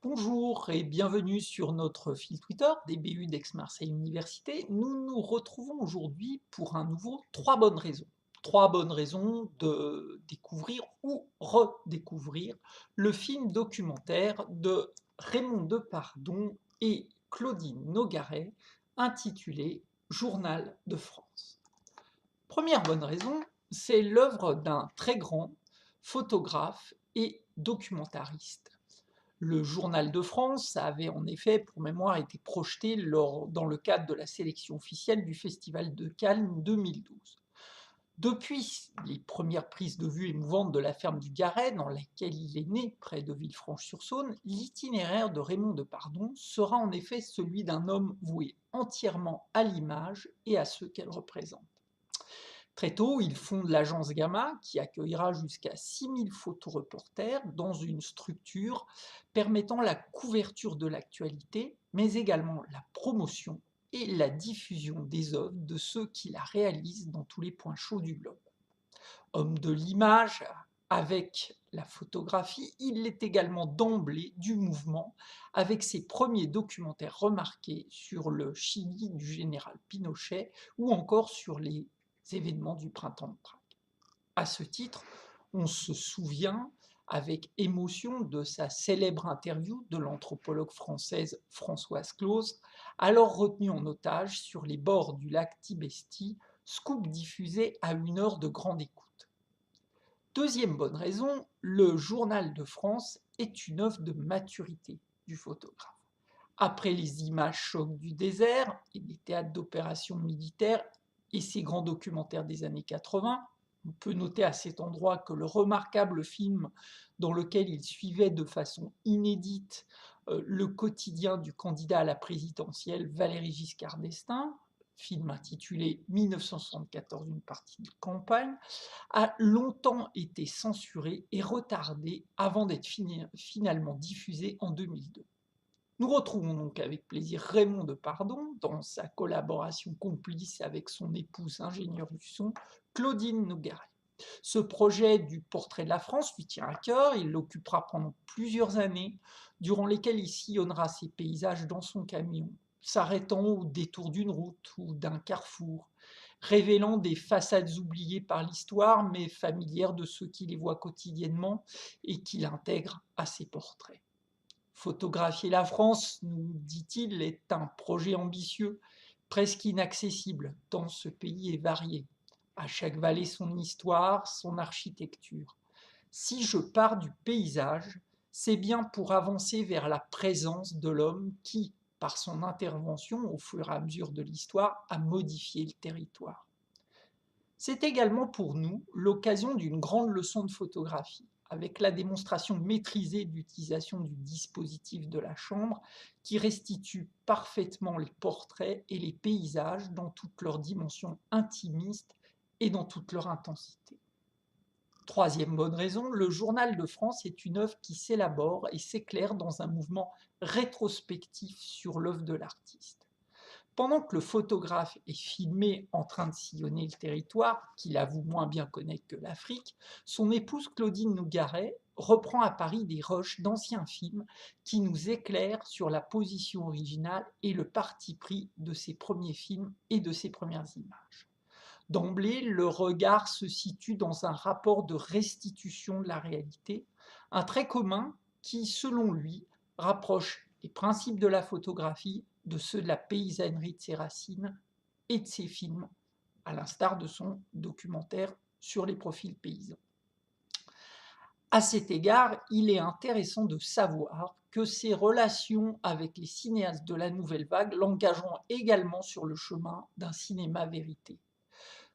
Bonjour et bienvenue sur notre fil Twitter des BU d'Aix-Marseille Université. Nous nous retrouvons aujourd'hui pour un nouveau 3 bonnes raisons. 3 bonnes raisons de découvrir ou redécouvrir le film documentaire de Raymond Depardon et Claudine Nogaret intitulé Journal de France. Première bonne raison, c'est l'œuvre d'un très grand photographe et documentariste. Le Journal de France avait en effet, pour mémoire, été projeté dans le cadre de la sélection officielle du Festival de Cannes 2012. Depuis les premières prises de vue émouvantes de la ferme du Garret, dans laquelle il est né, près de Villefranche-sur-Saône, l'itinéraire de Raymond Depardon sera en effet celui d'un homme voué entièrement à l'image et à ce qu'elle représente. Très tôt, il fonde l'agence Gamma, qui accueillera jusqu'à 6000 photoreporters dans une structure permettant la couverture de l'actualité, mais également la promotion et la diffusion des œuvres de ceux qui la réalisent dans tous les points chauds du globe. Homme de l'image, avec la photographie, il est également d'emblée du mouvement, avec ses premiers documentaires remarqués sur le Chili du général Pinochet ou encore sur les événements du printemps de Prague. À ce titre, on se souvient avec émotion de sa célèbre interview de l'anthropologue française Françoise Clause, alors retenue en otage sur les bords du lac Tibesti, scoop diffusé à 1 heure de grande écoute. Deuxième bonne raison, le Journal de France est une œuvre de maturité du photographe. Après les images chocs du désert et des théâtres d'opérations militaires et ses grands documentaires des années 80, on peut noter à cet endroit que le remarquable film dans lequel il suivait de façon inédite le quotidien du candidat à la présidentielle Valéry Giscard d'Estaing, film intitulé 1974, une partie de campagne, a longtemps été censuré et retardé avant d'être finalement diffusé en 2002. Nous retrouvons donc avec plaisir Raymond Depardon dans sa collaboration complice avec son épouse ingénieure du son, Claudine Nogaret. Ce projet du portrait de la France lui tient à cœur, il l'occupera pendant plusieurs années, durant lesquelles il sillonnera ses paysages dans son camion, s'arrêtant au détour d'une route ou d'un carrefour, révélant des façades oubliées par l'histoire mais familières de ceux qui les voient quotidiennement et qu'il intègre à ses portraits. Photographier la France, nous dit-il, est un projet ambitieux, presque inaccessible, tant ce pays est varié. À chaque vallée son histoire, son architecture. Si je pars du paysage, c'est bien pour avancer vers la présence de l'homme qui, par son intervention au fur et à mesure de l'histoire, a modifié le territoire. C'est également pour nous l'occasion d'une grande leçon de photographie, avec la démonstration maîtrisée d'utilisation du dispositif de la chambre qui restitue parfaitement les portraits et les paysages dans toute leur dimension intimiste et dans toute leur intensité. Troisième bonne raison, le Journal de France est une œuvre qui s'élabore et s'éclaire dans un mouvement rétrospectif sur l'œuvre de l'artiste. Pendant que le photographe est filmé en train de sillonner le territoire, qu'il avoue moins bien connaître que l'Afrique, son épouse Claudine Nogaret reprend à Paris des rushs d'anciens films qui nous éclairent sur la position originale et le parti pris de ses premiers films et de ses premières images. D'emblée, le regard se situe dans un rapport de restitution de la réalité, un trait commun qui, selon lui, rapproche les principes de la photographie de ceux de la paysannerie de ses racines et de ses films, à l'instar de son documentaire sur les profils paysans. À cet égard, il est intéressant de savoir que ses relations avec les cinéastes de la nouvelle vague l'engageront également sur le chemin d'un cinéma vérité.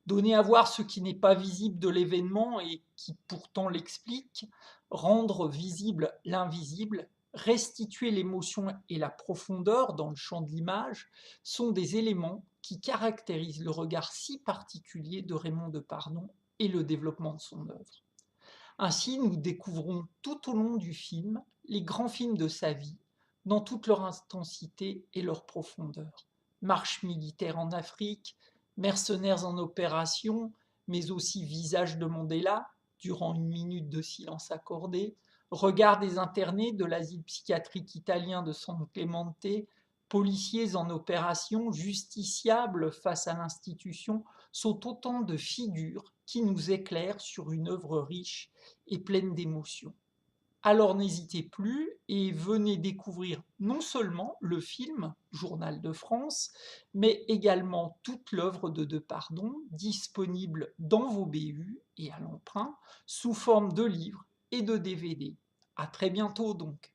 Donner à voir ce qui n'est pas visible de l'événement et qui pourtant l'explique, rendre visible l'invisible, restituer l'émotion et la profondeur dans le champ de l'image sont des éléments qui caractérisent le regard si particulier de Raymond Depardon et le développement de son œuvre. Ainsi, nous découvrons tout au long du film les grands films de sa vie, dans toute leur intensité et leur profondeur. Marche militaire en Afrique, mercenaires en opération, mais aussi visage de Mandela, durant 1 minute de silence accordé, Regard des internés de l'asile psychiatrique italien de San Clemente, policiers en opération, justiciables face à l'institution, sont autant de figures qui nous éclairent sur une œuvre riche et pleine d'émotions. Alors n'hésitez plus et venez découvrir non seulement le film Journal de France, mais également toute l'œuvre de Depardon, disponible dans vos BU et à l'emprunt, sous forme de livres et de DVD. À très bientôt donc.